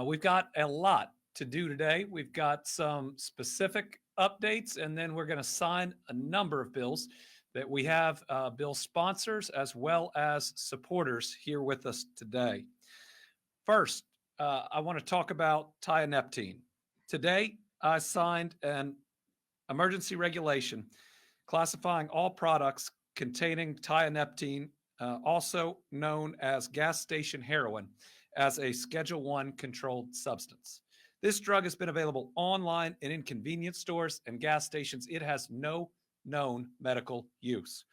We've got a lot to do today. We've got some specific updates, and then we're going to sign a number of bills that we have bill sponsors as well as supporters here with us today. First, I want to talk about tianeptine. Today, I signed an emergency regulation classifying all products containing tianeptine, also known as gas station heroin, as a Schedule 1 controlled substance. This drug has been available online and in convenience stores and gas stations. It has no known medical use.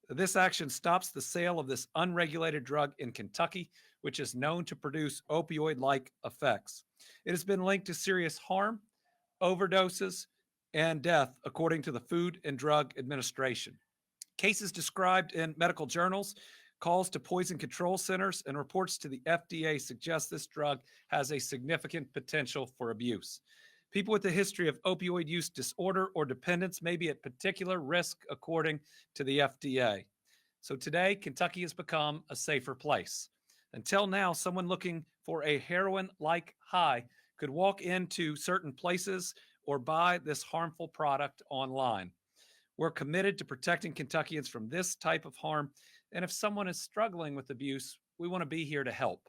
This action stops the sale of this unregulated drug in Kentucky, which is known to produce opioid-like effects. It has been linked to serious harm, overdoses, and death, according to the Food and Drug Administration. Cases described in medical journals, calls to poison control centers, and reports to the FDA suggest this drug has a significant potential for abuse. People with a history of opioid use disorder or dependence may be at particular risk, according to the FDA. So today, Kentucky has become a safer place. Until now, someone looking for a heroin-like high could walk into certain places or buy this harmful product online. We're committed to protecting Kentuckians from this type of harm, and if someone is struggling with abuse, we want to be here to help.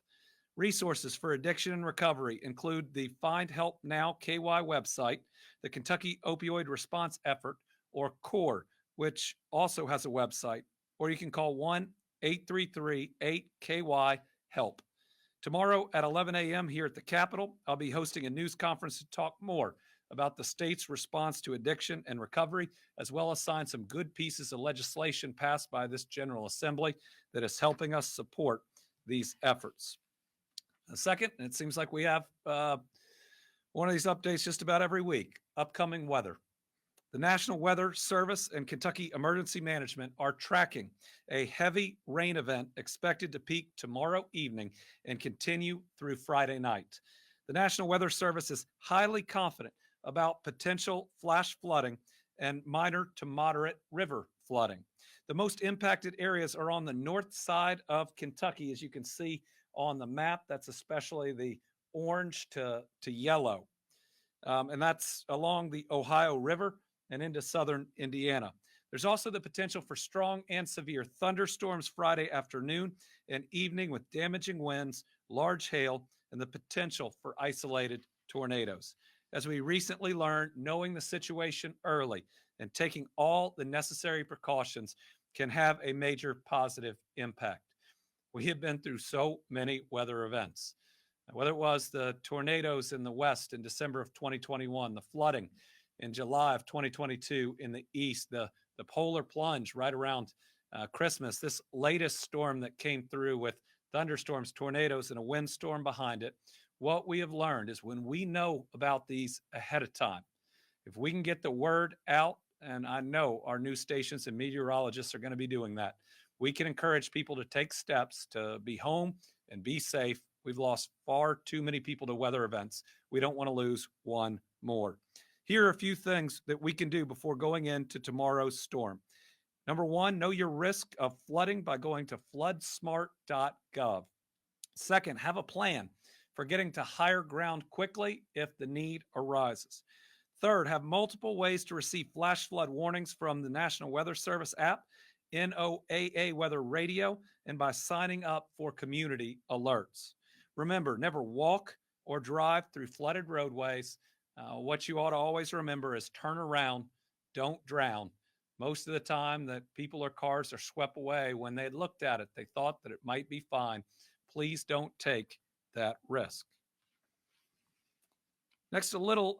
Resources for addiction and recovery include the Find Help Now KY website, the Kentucky Opioid Response Effort, or CORE, which also has a website, or you can call 1-833-8KY-HELP. Tomorrow at 11 a.m. here at the Capitol, I'll be hosting a news conference to talk more about the state's response to addiction and recovery, as well as sign some good pieces of legislation passed by this General Assembly that is helping us support these efforts. Second, it seems like we have one of these updates just about every week, upcoming weather. The National Weather Service and Kentucky Emergency Management are tracking a heavy rain event expected to peak tomorrow evening and continue through Friday night. The National Weather Service is highly confident about potential flash flooding and minor to moderate river flooding. The most impacted areas are on the north side of Kentucky, as you can see on the map. That's especially the orange to yellow. And that's along the Ohio River and into southern Indiana. There's also the potential for strong and severe thunderstorms Friday afternoon and evening with damaging winds, large hail, and the potential for isolated tornadoes. As we recently learned, knowing the situation early and taking all the necessary precautions can have a major positive impact. We have been through so many weather events, whether it was the tornadoes in the West in December of 2021, the flooding in July of 2022 in the East, the polar plunge right around Christmas, this latest storm that came through with thunderstorms, tornadoes, and a windstorm behind it. What we have learned is when we know about these ahead of time, if we can get the word out, and I know our news stations and meteorologists are going to be doing that, we can encourage people to take steps to be home and be safe. We've lost far too many people to weather events. We don't want to lose one more. Here are a few things that we can do before going into tomorrow's storm. Number one, know your risk of flooding by going to floodsmart.gov. Second, have a plan for getting to higher ground quickly if the need arises. Third, have multiple ways to receive flash flood warnings from the National Weather Service app, NOAA Weather Radio, and by signing up for community alerts. Remember, never walk or drive through flooded roadways. What you ought to always remember is turn around, don't drown. Most of the time that people or cars are swept away, when they looked at it, they thought that it might be fine. Please don't take that risk. Next, a little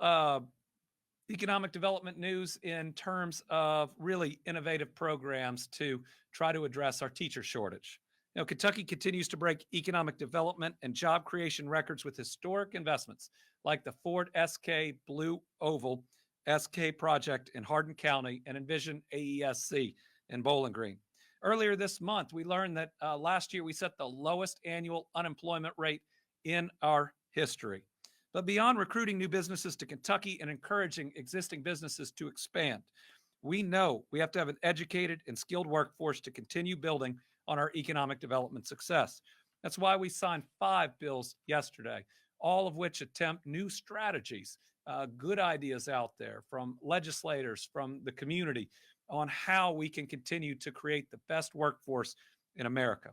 economic development news in terms of really innovative programs to try to address our teacher shortage. You know, Kentucky continues to break economic development and job creation records with historic investments like the Ford SK Blue Oval SK project in Hardin County and Envision AESC in Bowling Green. Earlier this month, we learned that last year we set the lowest annual unemployment rate in our history. But beyond recruiting new businesses to Kentucky and encouraging existing businesses to expand, we know we have to have an educated and skilled workforce to continue building on our economic development success. That's why we signed 5 bills yesterday, all of which attempt new strategies, good ideas out there from legislators, from the community on how we can continue to create the best workforce in America.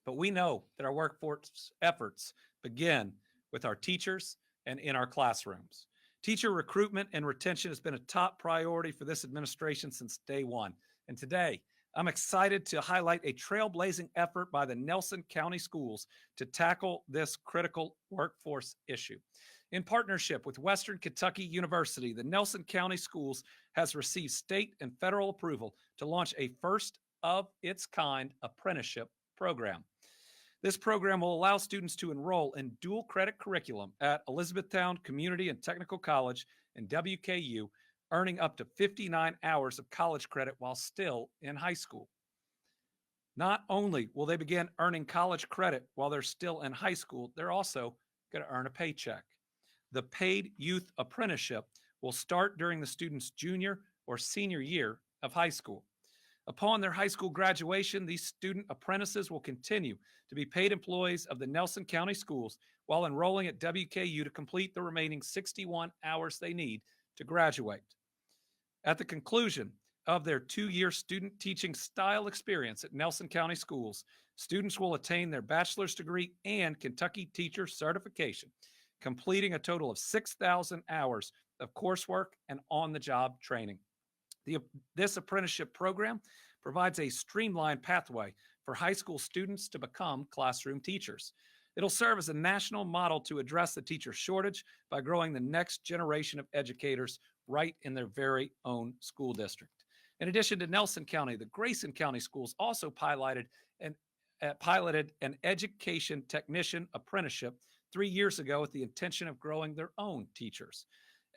But we know that our workforce efforts begin with our teachers and in our classrooms. Teacher recruitment and retention has been a top priority for this administration since day one. And today, I'm excited to highlight a trailblazing effort by the Nelson County Schools to tackle this critical workforce issue. In partnership with Western Kentucky University, the Nelson County Schools has received state and federal approval to launch a first of its kind apprenticeship program. This program will allow students to enroll in dual credit curriculum at Elizabethtown Community and Technical College and WKU, earning up to 59 hours of college credit while still in high school. Not only will they begin earning college credit while they're still in high school, they're also going to earn a paycheck. The paid youth apprenticeship will start during the student's junior or senior year of high school. Upon their high school graduation, these student apprentices will continue to be paid employees of the Nelson County Schools while enrolling at WKU to complete the remaining 61 hours they need to graduate. At the conclusion of their 2-year student teaching style experience at Nelson County Schools, students will attain their bachelor's degree and Kentucky teacher certification, completing a total of 6,000 hours of coursework and on-the-job training. This apprenticeship program provides a streamlined pathway for high school students to become classroom teachers. It'll serve as a national model to address the teacher shortage by growing the next generation of educators right in their very own school district. In addition to Nelson County, the Grayson County Schools also piloted an education technician apprenticeship 3 years ago with the intention of growing their own teachers.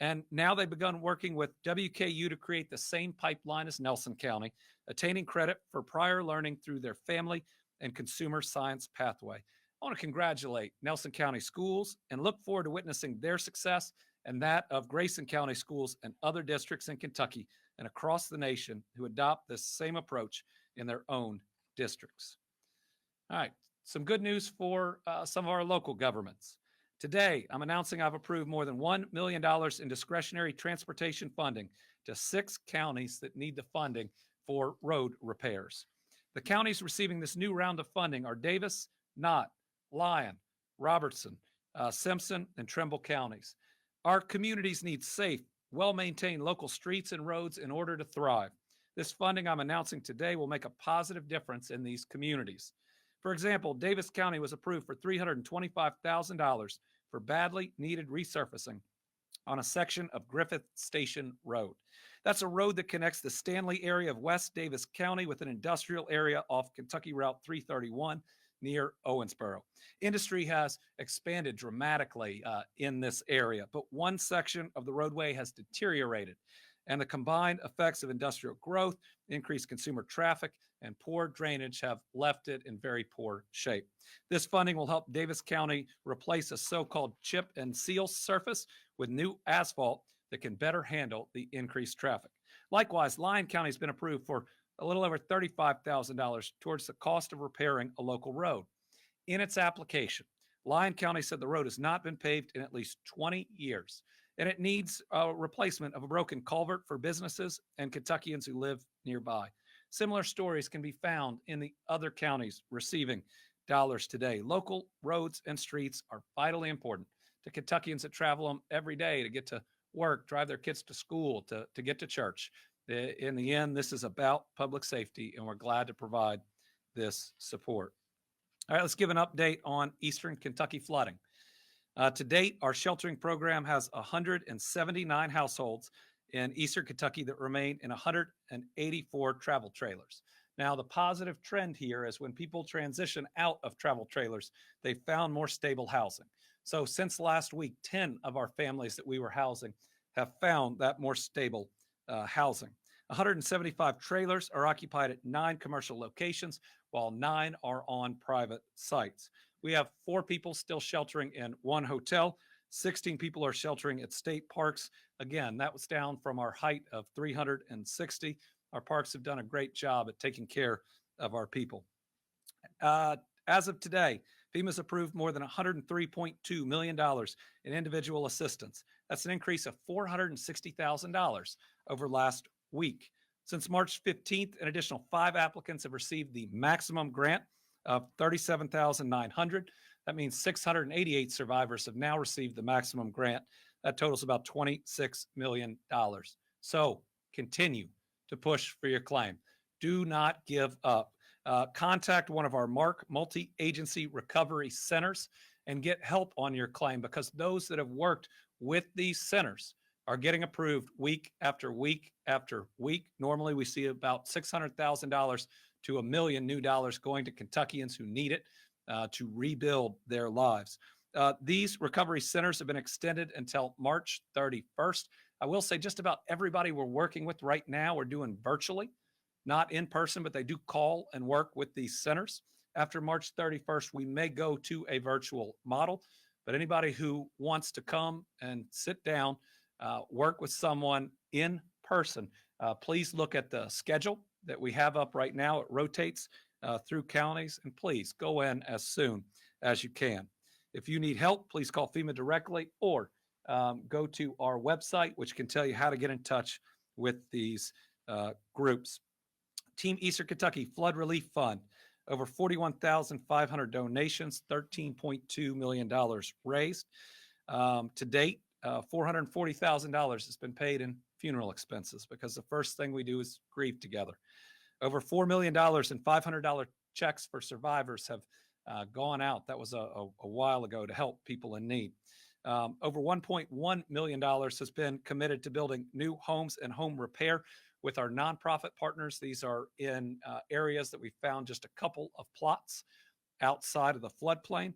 And now they've begun working with WKU to create the same pipeline as Nelson County, attaining credit for prior learning through their family and consumer science pathway. I want to congratulate Nelson County Schools and look forward to witnessing their success and that of Grayson County Schools and other districts in Kentucky and across the nation who adopt this same approach in their own districts. All right, some good news for some of our local governments. Today, I'm announcing I've approved more than $1 million in discretionary transportation funding to 6 counties that need the funding for road repairs. The counties receiving this new round of funding are Davis, Knott, Lyon, Robertson, Simpson, and Trimble counties. Our communities need safe, well-maintained local streets and roads in order to thrive. This funding I'm announcing today will make a positive difference in these communities. For example, Davis County was approved for $325,000 for badly needed resurfacing on a section of Griffith Station Road. That's a road that connects the Stanley area of West Davis County with an industrial area off Kentucky Route 331 near Owensboro. Industry has expanded dramatically in this area, but one section of the roadway has deteriorated, and the combined effects of industrial growth, increased consumer traffic, and poor drainage have left it in very poor shape. This funding will help Davis County replace a so-called chip and seal surface with new asphalt that can better handle the increased traffic. Likewise, Lyon County has been approved for a little over $35,000 towards the cost of repairing a local road. In its application, Lyon County said the road has not been paved in at least 20 years, and it needs a replacement of a broken culvert for businesses and Kentuckians who live nearby. Similar stories can be found in the other counties receiving dollars today. Local roads and streets are vitally important to Kentuckians that travel them every day to get to work, drive their kids to school, to get to church. In the end, this is about public safety, and we're glad to provide this support. All right, let's give an update on Eastern Kentucky flooding. To date, our sheltering program has 179 households in Eastern Kentucky that remain in 184 travel trailers. Now, the positive trend here is when people transition out of travel trailers, they found more stable housing. So since last week, 10 of our families that we were housing have found that more stable housing. 175 trailers are occupied at 9 commercial locations, while 9 are on private sites. We have 4 people still sheltering in 1 hotel. 16 people are sheltering at state parks. Again, that was down from our height of 360. Our parks have done a great job at taking care of our people. As of today, FEMA's approved more than $103.2 million in individual assistance. That's an increase of $460,000 over last week. Since March 15th, an additional 5 applicants have received the maximum grant of $37,900. That means 688 survivors have now received the maximum grant. That totals about $26 million. So continue to push for your claim. Do not give up. Contact one of our MARC multi-agency recovery centers and get help on your claim, because those that have worked with these centers are getting approved week after week after week. Normally, we see about $600,000 to $1 million new dollars going to Kentuckians who need it to rebuild their lives. These recovery centers have been extended until March 31st. I will say just about everybody we're working with right now are doing virtually, not in person, but they do call and work with these centers. After March 31st, we may go to a virtual model, but anybody who wants to come and sit down, work with someone in person, please look at the schedule that we have up right now. It rotates through counties, and please go in as soon as you can. If you need help, please call FEMA directly or go to our website, which can tell you how to get in touch with these groups. Team Eastern Kentucky Flood Relief Fund, over 41,500 donations, $13.2 million raised. To date, $440,000 has been paid in funeral expenses, because the first thing we do is grieve together. Over $4 million and $500 checks for survivors have gone out. That was a while ago to help people in need. Over $1.1 million has been committed to building new homes and home repair with our nonprofit partners. These are in areas that we found just a couple of plots outside of the floodplain,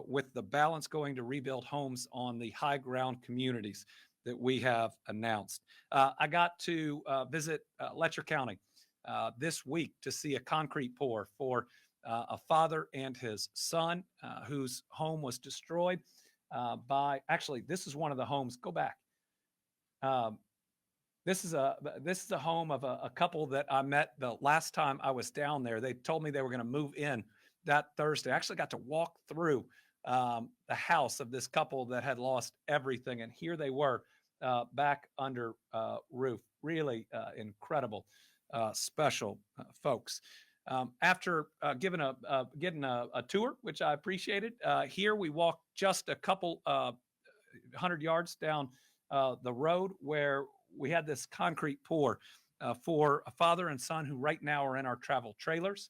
with the balance going to rebuild homes on the high ground communities that we have announced. I got to visit Letcher County this week to see a concrete pour for a father and his son whose home was destroyed actually, this is one of the homes. Go back. This is a home of a couple that I met the last time I was down there. They told me they were going to move in that Thursday. I actually got to walk through the house of this couple that had lost everything, and here they were back under roof. Really incredible, special folks. After getting a tour, which I appreciated, here we walked just a couple 100 yards down the road where we had this concrete pour for a father and son who right now are in our travel trailers.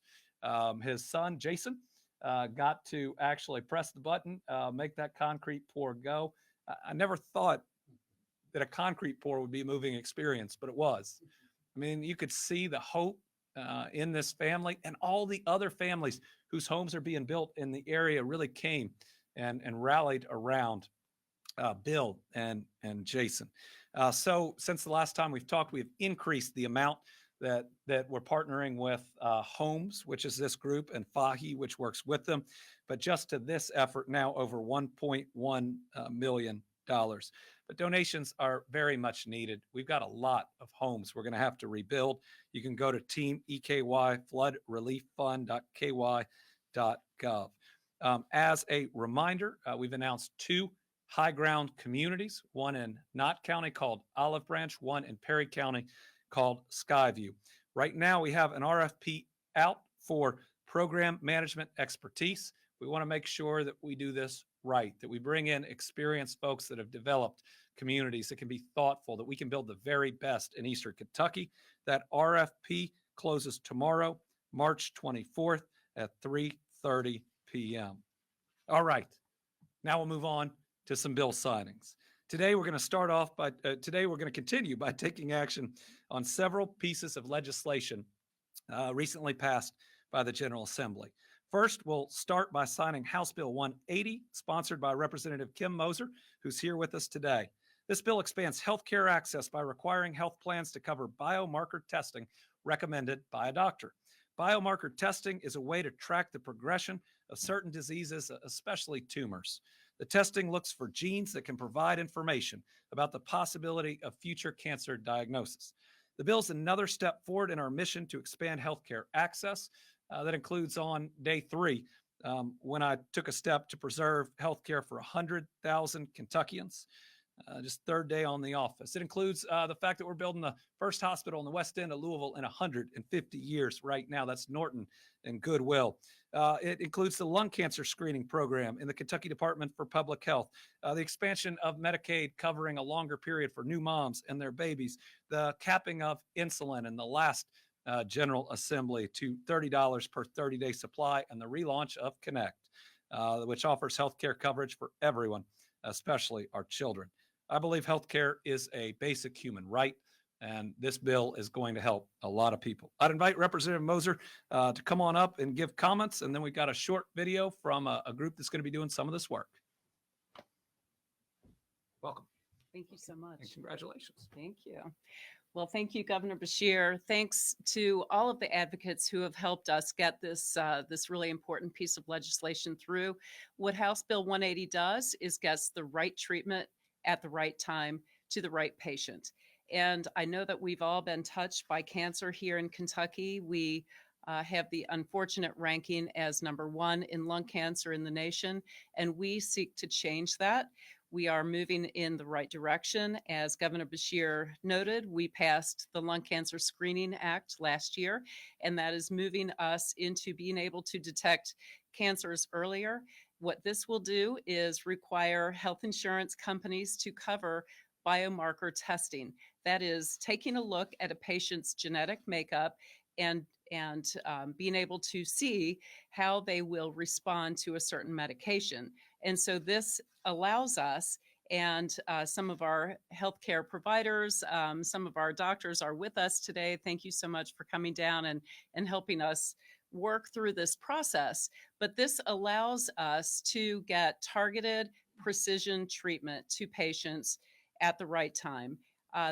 His son, Jason, got to actually press the button, make that concrete pour go. I never thought that a concrete pour would be a moving experience, but it was. I mean, you could see the hope in this family, and all the other families whose homes are being built in the area really came and rallied around Bill and Jason. So since the last time we've talked, we've increased the amount that we're partnering with Homes, which is this group, and Fahi, which works with them. But just to this effort now, over $1.1 million. But donations are very much needed. We've got a lot of homes we're going to have to rebuild. You can go to Team EKY floodrelieffund.ky.gov. As a reminder, we've announced 2 high ground communities, one in Knott County called Olive Branch, one in Perry County called Skyview. Right now, we have an RFP out for program management expertise. We want to make sure that we do this right, that we bring in experienced folks that have developed communities that can be thoughtful, that we can build the very best in Eastern Kentucky. That RFP closes tomorrow, March 24th at 3:30 p.m. All right, now we'll move on to some bill signings. Today we're going to continue by taking action on several pieces of legislation recently passed by the General Assembly. First, we'll start by signing House Bill 180, sponsored by Representative Kim Moser, who's here with us today. This bill expands healthcare access by requiring health plans to cover biomarker testing recommended by a doctor. Biomarker testing is a way to track the progression of certain diseases, especially tumors. The testing looks for genes that can provide information about the possibility of future cancer diagnosis. The bill is another step forward in our mission to expand healthcare access. That includes on day 3, when I took a step to preserve health care for 100,000 Kentuckians. Just third day on the office. It includes the fact that we're building the first hospital in the West End of Louisville in 150 years right now. That's Norton and Goodwill. It includes the lung cancer screening program in the Kentucky Department for Public Health, the expansion of Medicaid covering a longer period for new moms and their babies, the capping of insulin in the last General Assembly to $30 per 30-day supply, and the relaunch of Connect, which offers healthcare coverage for everyone, especially our children. I believe healthcare is a basic human right, and this bill is going to help a lot of people. I'd invite Representative Moser to come on up and give comments, and then we've got a short video from a group that's going to be doing some of this work. Welcome. Thank you so much. And congratulations. Thank you. Well, thank you, Governor Beshear. Thanks to all of the advocates who have helped us get this really important piece of legislation through. What House Bill 180 does is gets the right treatment at the right time to the right patient. And I know that we've all been touched by cancer here in Kentucky. We have the unfortunate ranking as #1 in lung cancer in the nation, and we seek to change that. We are moving in the right direction. As Governor Beshear noted, we passed the Lung Cancer Screening Act last year, and that is moving us into being able to detect cancers earlier. What this will do is require health insurance companies to cover biomarker testing. That is taking a look at a patient's genetic makeup and being able to see how they will respond to a certain medication. And so this allows us, and some of our healthcare providers, some of our doctors are with us today. Thank you so much for coming down and helping us work through this process. But this allows us to get targeted precision treatment to patients at the right time.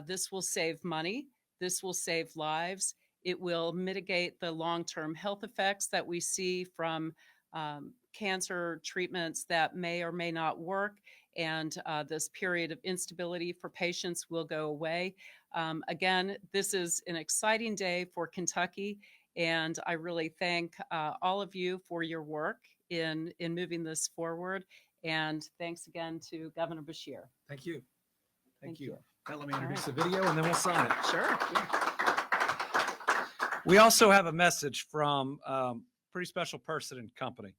This will save money. This will save lives. It will mitigate the long-term health effects that we see from cancer treatments that may or may not work, and this period of instability for patients will go away. Again, this is an exciting day for Kentucky, and I really thank all of you for your work in moving this forward. And thanks again to Governor Beshear. Thank you. Thank you. Now let me All introduce right. the video, and then we'll sign it. Sure. Yeah. We also have a message from a pretty special person and company.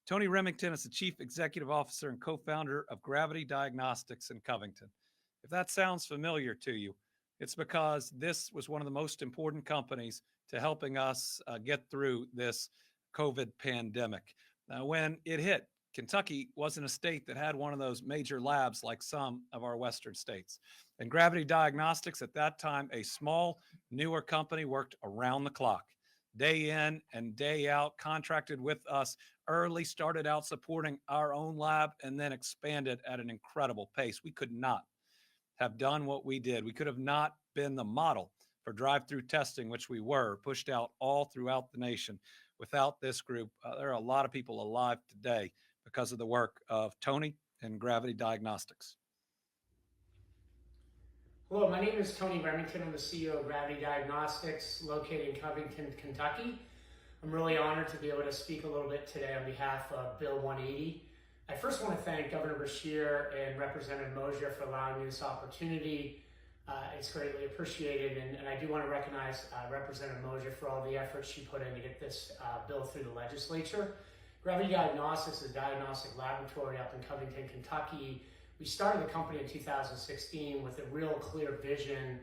Tony Remington is the Chief Executive Officer and co-founder of Gravity Diagnostics in Covington. If that sounds familiar to you, it's because this was one of the most important companies to helping us get through this COVID pandemic. When it hit, Kentucky wasn't a state that had one of those major labs like some of our Western states. And Gravity Diagnostics, at that time, a small, newer company, worked around the clock, day in and day out, contracted with us early, started out supporting our own lab, and then expanded at an incredible pace. We could not have done what we did. We could have not been the model for drive-through testing, which we were, pushed out all throughout the nation. Without this group, there are a lot of people alive today because of the work of Tony and Gravity Diagnostics. Hello, my name is Tony Remington. I'm the CEO of Gravity Diagnostics, located in Covington, Kentucky. I'm really honored to be able to speak a little bit today on behalf of Bill 180. I first want to thank Governor Beshear and Representative Mosier for allowing me this opportunity. It's greatly appreciated, and I do want to recognize Representative Mosier for all the efforts she put in to get this bill through the legislature. Gravity Diagnostics is a diagnostic laboratory up in Covington, Kentucky. We started the company in 2016 with a real clear vision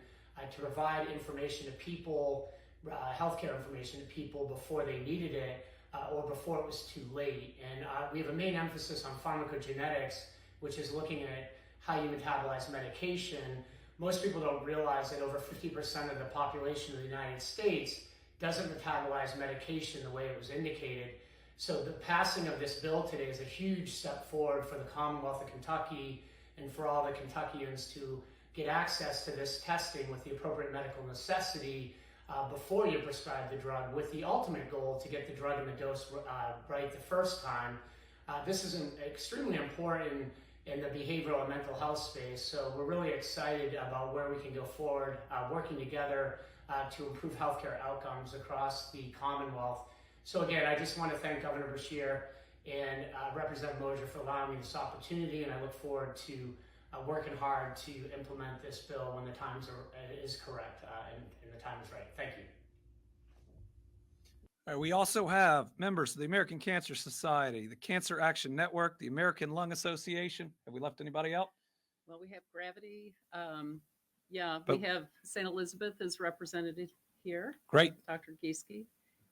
to provide information to people, healthcare information to people before they needed it or before it was too late. And we have a main emphasis on pharmacogenetics, which is looking at how you metabolize medication. Most people don't realize that over 50% of the population of the United States doesn't metabolize medication the way it was indicated. So the passing of this bill today is a huge step forward for the Commonwealth of Kentucky and for all the Kentuckians to get access to this testing with the appropriate medical necessity before you prescribe the drug, with the ultimate goal to get the drug and the dose right the first time. This is extremely important in the behavioral and mental health space, so we're really excited about where we can go forward, working together to improve healthcare outcomes across the Commonwealth. So again, I just want to thank Governor Beshear and Representative Mosier for allowing me this opportunity, and I look forward to working hard to implement this bill when the times is correct and the time is right. Thank you. All right, we also have members of the American Cancer Society, the Cancer Action Network, the American Lung Association. Have we left anybody out? Well, we have Gravity. Yeah, But- we have St. Elizabeth is represented here, Great. Dr. Gieske.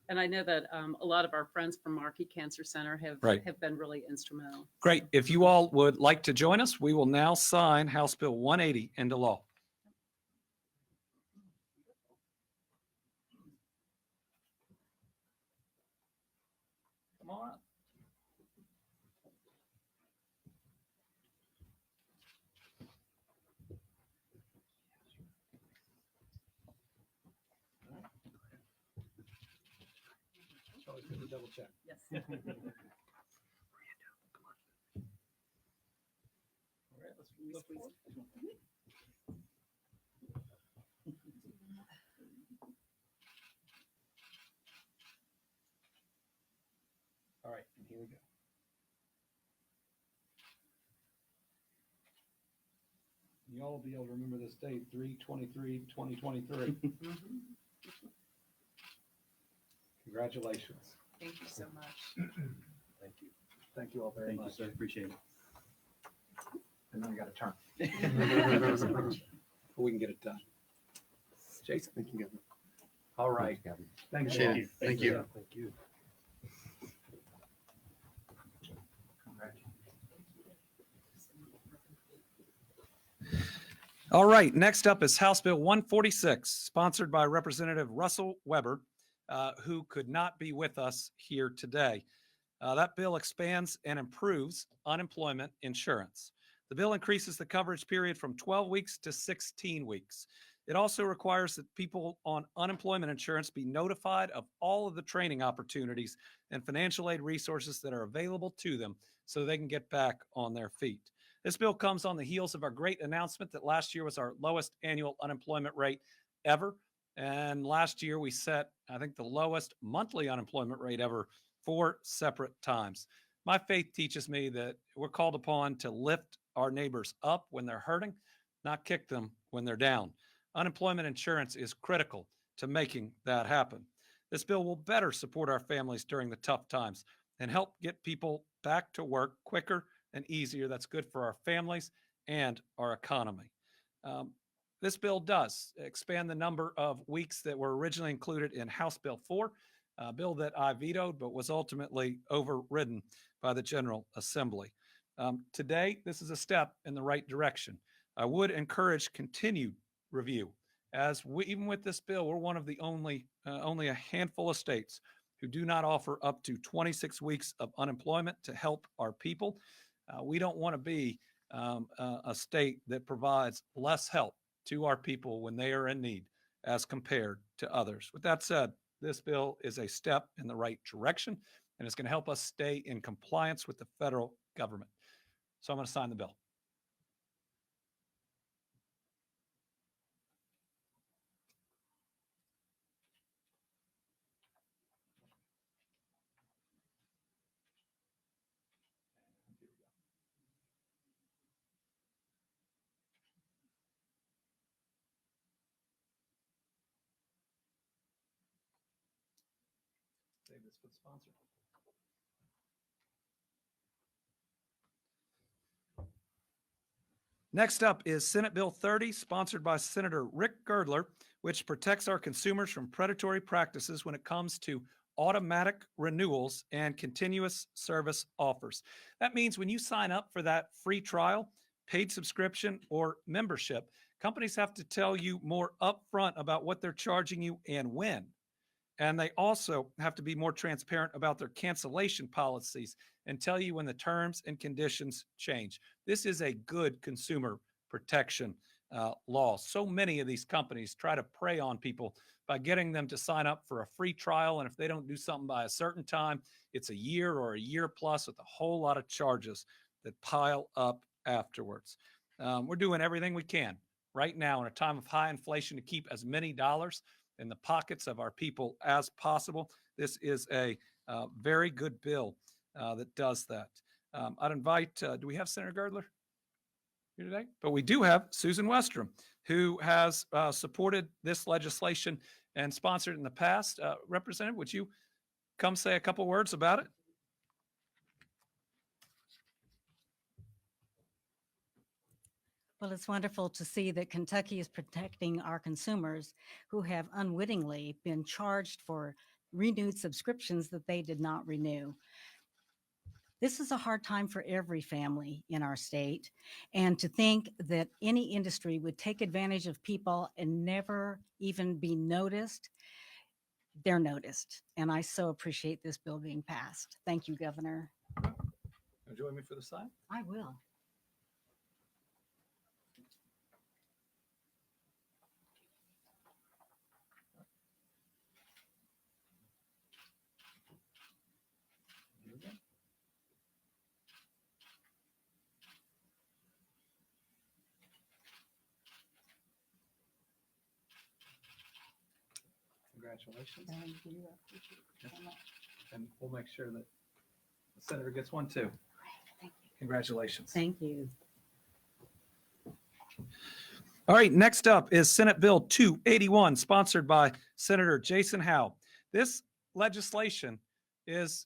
And I know that a lot of our friends from Markey Cancer Center Right. have been really instrumental. Great. If you all would like to join us, we will now sign House Bill 180 into law. Come on up. It's always good to double check. Yes. All right, let's move forward. All right, and here we go. You all will be able to remember this date, 3/23/2023. Congratulations. Thank you so much. Thank you. Thank you all very much. Sir. Appreciate it. And then we got to turn. We can get it done. Jason? Thank you, Governor. All right. Thank Appreciate you. it. Thank you. Thank you. All right, next up is House Bill 146, sponsored by Representative Russell Weber, who could not be with us here today. That bill expands and improves unemployment insurance. The bill increases the coverage period from 12 weeks to 16 weeks. It also requires that people on unemployment insurance be notified of all of the training opportunities and financial aid resources that are available to them so they can get back on their feet. This bill comes on the heels of our great announcement that last year was our lowest annual unemployment rate ever. And last year we set, I think, the lowest monthly unemployment rate ever 4 separate times. My faith teaches me that we're called upon to lift our neighbors up when they're hurting, not kick them when they're down. Unemployment insurance is critical to making that happen. This bill will better support our families during the tough times and help get people back to work quicker and easier. That's good for our families and our economy. This bill does expand the number of weeks that were originally included in House Bill 4, a bill that I vetoed but was ultimately overridden by the General Assembly. Today, this is a step in the right direction. I would encourage continued review, as even with this bill, we're one of the only a handful of states who do not offer up to 26 weeks of unemployment to help our people. We don't want to be a state that provides less help to our people when they are in need as compared to others. With that said, this bill is a step in the right direction, and it's going to help us stay in compliance with the federal government. So I'm going to sign the bill. Save this for the sponsor. Next up is Senate Bill 30, sponsored by Senator Rick Girdler, which protects our consumers from predatory practices when it comes to automatic renewals and continuous service offers. That means when you sign up for that free trial, paid subscription, or membership, companies have to tell you more upfront about what they're charging you and when. And they also have to be more transparent about their cancellation policies and tell you when the terms and conditions change. This is a good consumer protection law. So many of these companies try to prey on people by getting them to sign up for a free trial. And if they don't do something by a certain time, it's a year or a year plus with a whole lot of charges that pile up afterwards. We're doing everything we can right now in a time of high inflation to keep as many dollars in the pockets of our people as possible. This is a very good bill that does that. I'd invite, do we have Senator Girdler here today? But we do have Susan Westrom, who has supported this legislation and sponsored it in the past. Representative, would you come say a couple words about it? Well, it's wonderful to see that Kentucky is protecting our consumers who have unwittingly been charged for renewed subscriptions that they did not renew. This is a hard time for every family in our state. And to think that any industry would take advantage of people and never even be noticed, they're noticed. And I so appreciate this bill being passed. Thank you, Governor. Join me for the sign. I will. Congratulations. Thank you. I appreciate it so much. And we'll make sure that the senator gets one too. Thank you. Congratulations. Thank you. All right, next up is Senate Bill 281, sponsored by Senator Jason Howe. This legislation is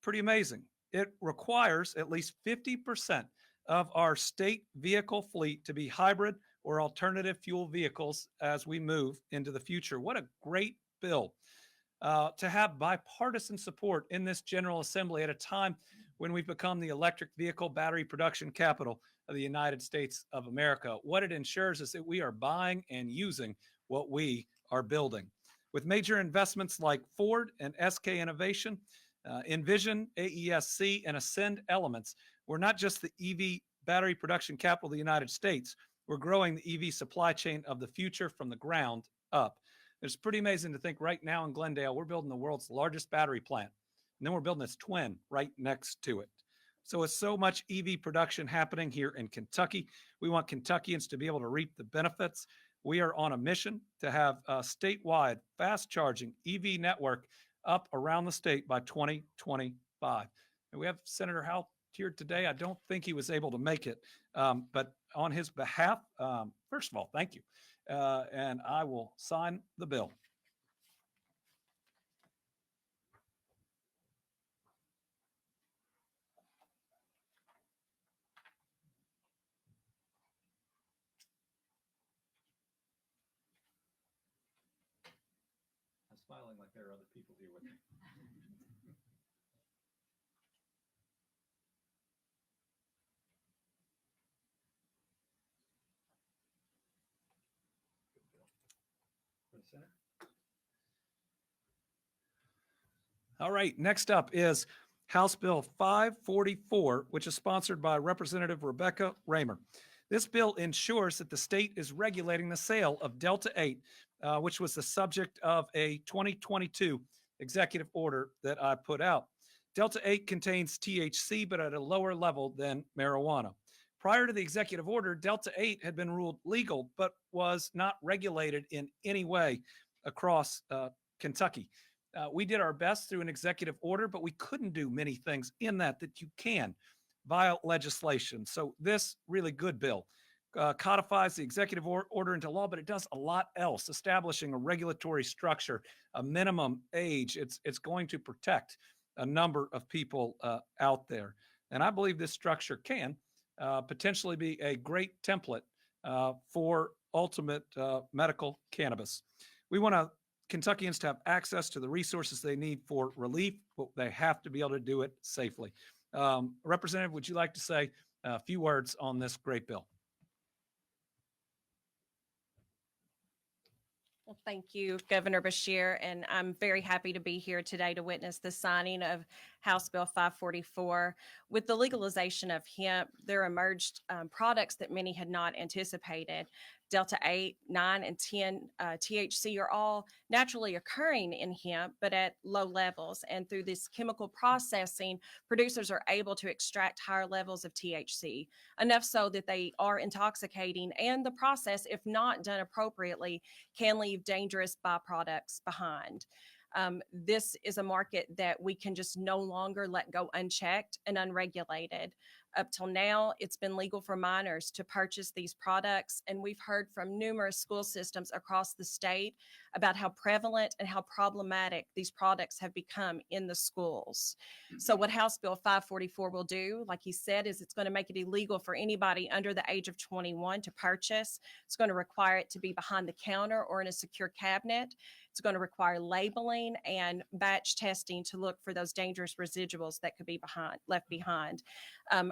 pretty amazing. It requires at least 50% of our state vehicle fleet to be hybrid or alternative fuel vehicles as we move into the future. What a great bill to have bipartisan support in this General Assembly at a time when we've become the electric vehicle battery production capital of the United States of America. What it ensures is that we are buying and using what we are building. With major investments like Ford and SK Innovation, Envision, AESC, and Ascend Elements, we're not just the EV battery production capital of the United States, we're growing the EV supply chain of the future from the ground up. It's pretty amazing to think right now in Glendale, we're building the world's largest battery plant. And then we're building its twin right next to it. So with so much EV production happening here in Kentucky, we want Kentuckians to be able to reap the benefits. We are on a mission to have a statewide fast charging EV network up around the state by 2025. And we have Senator Howe here today. I don't think he was able to make it, but on his behalf, first of all, thank you. And I will sign the bill. I'm smiling like there are other people here with me. For the Senate. All right, next up is House Bill 544, which is sponsored by Representative Rebecca Raymer. This bill ensures that the state is regulating the sale of Delta 8, which was the subject of a 2022 executive order that I put out. Delta 8 contains THC, but at a lower level than marijuana. Prior to the executive order, Delta 8 had been ruled legal, but was not regulated in any way across Kentucky. We did our best through an executive order, but we couldn't do many things in that you can via legislation. So this really good bill codifies the executive order into law, but it does a lot else, establishing a regulatory structure, a minimum age. It's going to protect a number of people out there. And I believe this structure can potentially be a great template for ultimate medical cannabis. We want Kentuckians to have access to the resources they need for relief, but they have to be able to do it safely. Representative, would you like to say a few words on this great bill? Well, thank you, Governor Beshear, and I'm very happy to be here today to witness the signing of House Bill 544. With the legalization of hemp, there emerged products that many had not anticipated. Delta 8, 9, and 10 THC are all naturally occurring in hemp, but at low levels. And through this chemical processing, producers are able to extract higher levels of THC, enough so that they are intoxicating, and the process, if not done appropriately, can leave dangerous byproducts behind. This is a market that we can just no longer let go unchecked and unregulated. Up till now, it's been legal for minors to purchase these products, and we've heard from numerous school systems across the state about how prevalent and how problematic these products have become in the schools. So what House Bill 544 will do, like he said, is it's going to make it illegal for anybody under the age of 21 to purchase. It's going to require it to be behind the counter or in a secure cabinet. It's going to require labeling and batch testing to look for those dangerous residuals that could be left behind.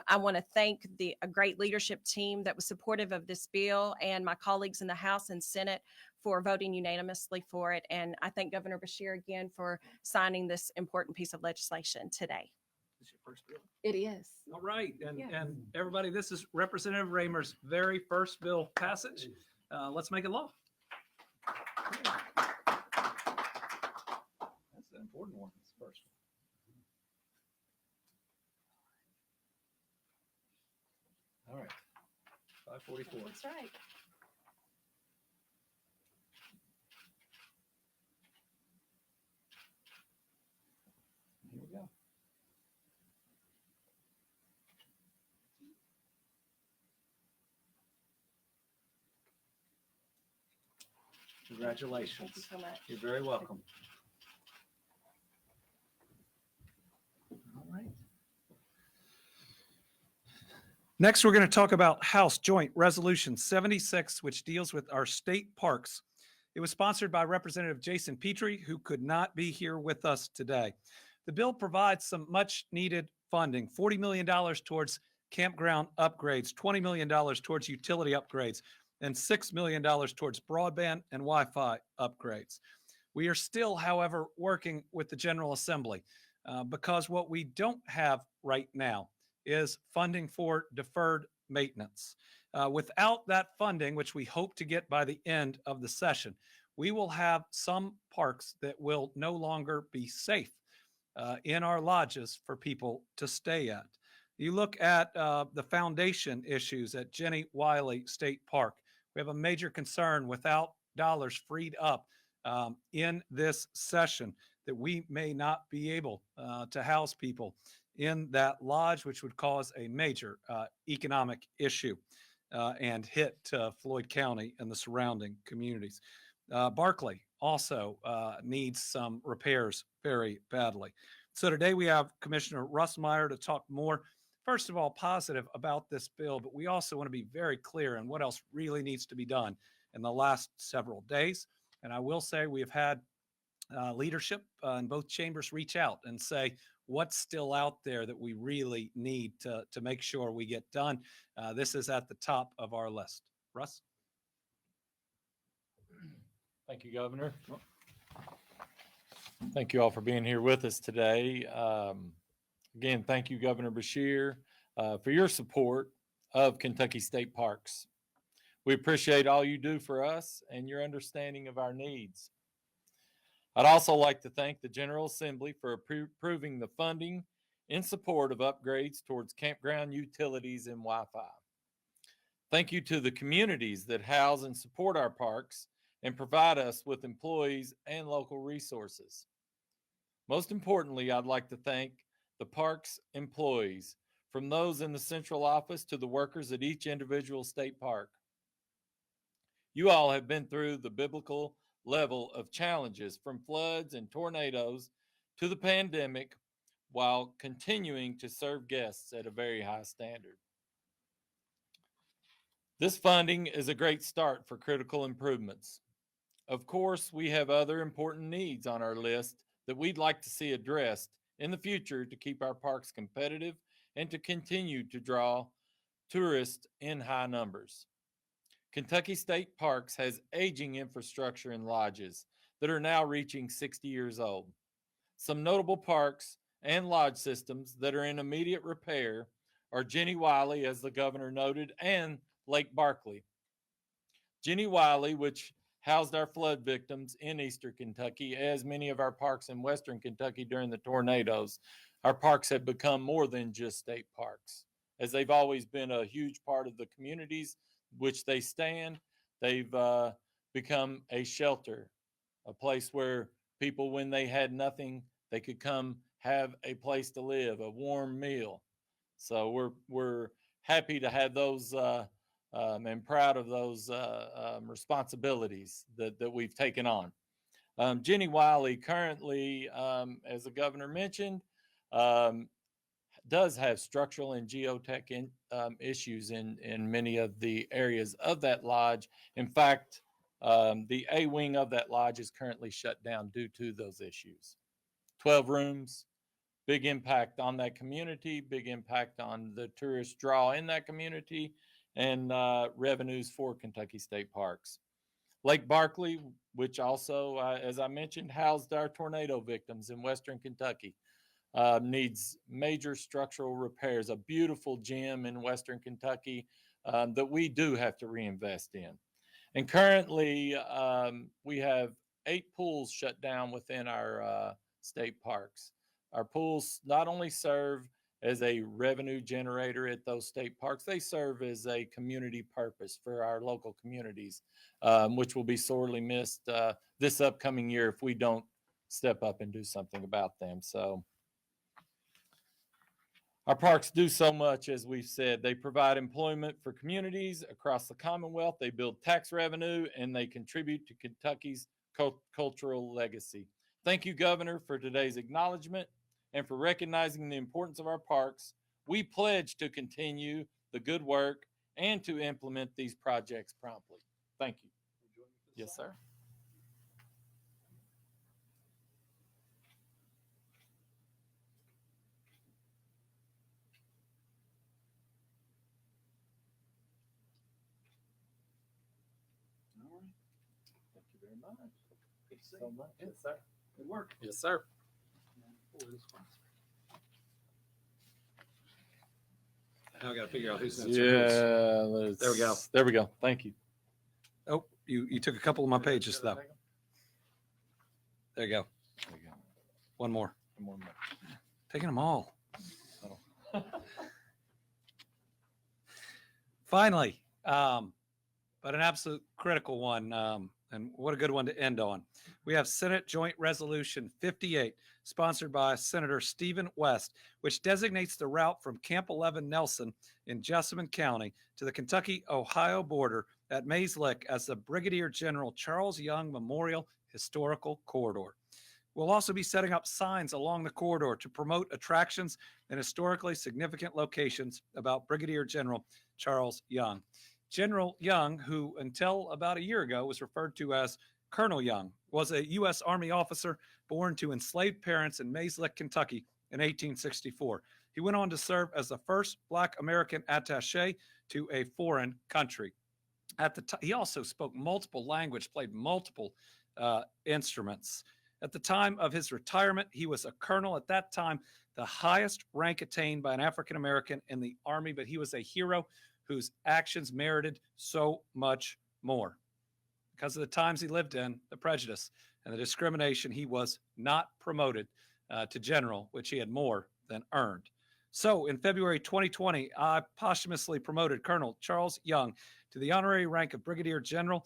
I want to thank a great leadership team that was supportive of this bill, and my colleagues in the House and Senate for voting unanimously for it. And I thank Governor Beshear again for signing this important piece of legislation today. This is your first bill. It is. All right. And, Yes. and everybody, this is Representative Raymer's very first bill passage. Let's make it law. That's an important one. It's the first one. All right. 544. That's right. Here we go. Congratulations. Thank you so much. You're very welcome. All right. Next, we're going to talk about House Joint Resolution 76, which deals with our state parks. It was sponsored by Representative Jason Petrie, who could not be here with us today. The bill provides some much needed funding, $40 million towards campground upgrades, $20 million towards utility upgrades, and $6 million towards broadband and Wi-Fi upgrades. We are still, however, working with the General Assembly because what we don't have right now is funding for deferred maintenance. Without that funding, which we hope to get by the end of the session, we will have some parks that will no longer be safe in our lodges for people to stay at. You look at the foundation issues at Jenny Wiley State Park. We have a major concern without dollars freed up in this session that we may not be able to house people in that lodge, which would cause a major economic issue and hit Floyd County and the surrounding communities. Barclay also needs some repairs very badly. So today we have Commissioner Russ Meyer to talk more, first of all, positive about this bill, but we also want to be very clear on what else really needs to be done in the last several days. And I will say we have had leadership in both chambers reach out and say, what's still out there that we really need to make sure we get done. This is at the top of our list. Russ? Thank you, Governor. Thank you all for being here with us today. Again, thank you, Governor Beshear, for your support of Kentucky State Parks. We appreciate all you do for us and your understanding of our needs. I'd also like to thank the General Assembly for approving the funding in support of upgrades towards campground utilities and Wi-Fi. Thank you to the communities that house and support our parks and provide us with employees and local resources. Most importantly, I'd like to thank the parks employees, from those in the central office to the workers at each individual state park. You all have been through the biblical level of challenges, from floods and tornadoes to the pandemic, while continuing to serve guests at a very high standard. This funding is a great start for critical improvements. Of course, we have other important needs on our list that we'd like to see addressed in the future to keep our parks competitive and to continue to draw tourists in high numbers. Kentucky State Parks has aging infrastructure and lodges that are now reaching 60 years old. Some notable parks and lodge systems that are in immediate repair are Jenny Wiley, as the governor noted, and Lake Barkley. Jenny Wiley, which housed our flood victims in Eastern Kentucky, as many of our parks in Western Kentucky during the tornadoes, our parks have become more than just state parks, as they've always been a huge part of the communities which they stand. They've become a shelter, a place where people, when they had nothing, they could come have a place to live, a warm meal. So we're happy to have those and proud of those responsibilities that we've taken on. Jenny Wiley currently, as the governor mentioned, does have structural and geotech issues in many of the areas of that lodge. In fact, the A wing of that lodge is currently shut down due to those issues. 12 rooms, big impact on that community, big impact on the tourist draw in that community, and revenues for Kentucky State Parks. Lake Barkley, which also, as I mentioned, housed our tornado victims in Western Kentucky, needs major structural repairs, a beautiful gym in Western Kentucky that we do have to reinvest in. And currently, we have 8 pools shut down within our state parks. Our pools not only serve as a revenue generator at those state parks, they serve as a community purpose for our local communities, which will be sorely missed this upcoming year if we don't step up and do something about them. So our parks do so much, as we've said. They provide employment for communities across the Commonwealth. They build tax revenue, and they contribute to Kentucky's cultural legacy. Thank you, Governor, for today's acknowledgement and for recognizing the importance of our parks. We pledge to continue the good work and to implement these projects promptly. Thank you. Yes, sir. All right. Thank you very much. Thank you so much. Yes, sir. Good work. Yes, sir. Now I got to figure out who's Yeah. There we go. There we go. Thank you. Oh, you took a couple of my pages though. There you go. There you go. One more. One more. Taking them all. Oh. Finally, but an absolute critical one, and what a good one to end on. We have Senate Joint Resolution 58, sponsored by Senator Stephen West, which designates the route from Camp 11 Nelson in Jessamine County to the Kentucky-Ohio border at Mays Lick as the Brigadier General Charles Young Memorial Historical Corridor. We'll also be setting up signs along the corridor to promote attractions and historically significant locations about Brigadier General Charles Young. General Young, who until about a year ago was referred to as Colonel Young, was a U.S. Army officer born to enslaved parents in Mays Lick, Kentucky in 1864. He went on to serve as the first Black American attaché to a foreign country. He also spoke multiple languages, played multiple instruments. At the time of his retirement, he was a colonel. At that time, the highest rank attained by an African American in the Army, but he was a hero whose actions merited so much more. Because of the times he lived in, the prejudice and the discrimination, he was not promoted to general, which he had more than earned. So in February 2020, I posthumously promoted Colonel Charles Young to the honorary rank of Brigadier General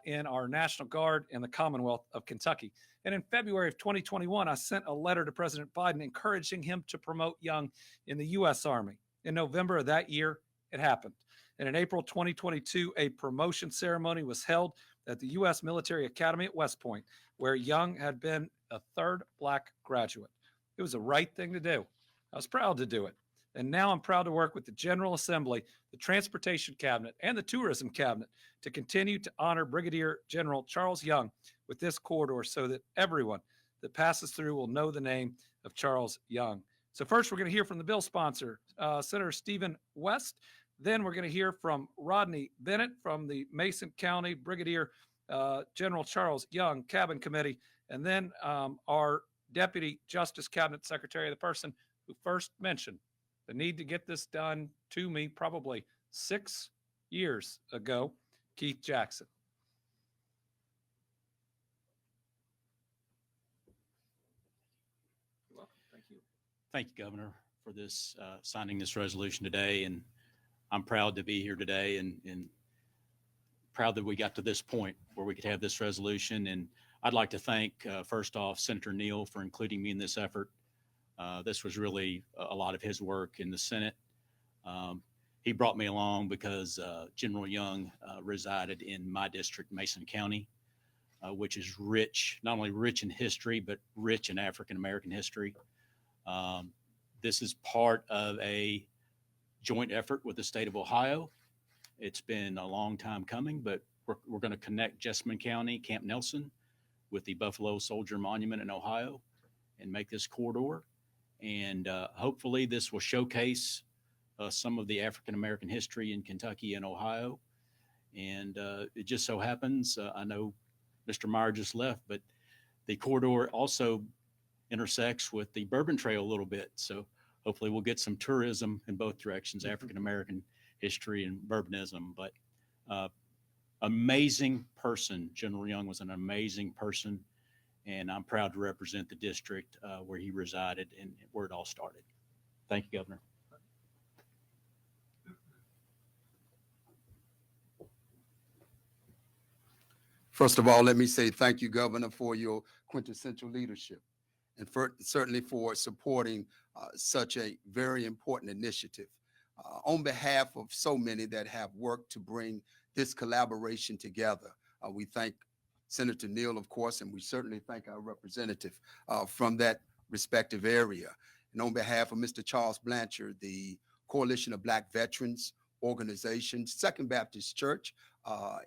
in our National Guard in the Commonwealth of Kentucky. And in February of 2021, I sent a letter to President Biden encouraging him to promote Young in the U.S. Army. In November of that year, it happened. And in April 2022, a promotion ceremony was held at the U.S. Military Academy at West Point, where Young had been a third Black graduate. It was the right thing to do. I was proud to do it. And now I'm proud to work with the General Assembly, the Transportation Cabinet, and the Tourism Cabinet to continue to honor Brigadier General Charles Young with this corridor so that everyone that passes through will know the name of Charles Young. So first, we're going to hear from the bill sponsor, Senator Stephen West. Then we're going to hear from Rodney Bennett from the Mason County Brigadier General Charles Young Cabin Committee. And then our Deputy Justice Cabinet Secretary, the person who first mentioned the need to get this done to me probably 6 years ago, Keith Jackson. You're welcome. Thank you. Thank you, Governor, for this signing this resolution today. And I'm proud to be here today and proud that we got to this point where we could have this resolution. And I'd like to thank, first off, Senator Neal for including me in this effort. This was really a lot of his work in the Senate. He brought me along because General Young resided in my district, Mason County, which is rich, not only rich in history, but rich in African American history. This is part of a joint effort with the state of Ohio. It's been a long time coming, but we're going to connect Jessamine County, Camp Nelson, with the Buffalo Soldier Monument in Ohio and make this corridor. And hopefully this will showcase some of the African American history in Kentucky and Ohio. And it just so happens, I know Mr. Meyer just left, but the corridor also intersects with the Bourbon Trail a little bit. So hopefully we'll get some tourism in both directions, African American history and bourbonism. But amazing person. General Young was an amazing person. And I'm proud to represent the district where he resided and where it all started. Thank you, Governor. First of all, let me say thank you, Governor, for your quintessential leadership and certainly for supporting such a very important initiative. On behalf of so many that have worked to bring this collaboration together, we thank Senator Neal, of course, and we certainly thank our representative from that respective area. And on behalf of Mr. Charles Blanchard, the Coalition of Black Veterans Organization, Second Baptist Church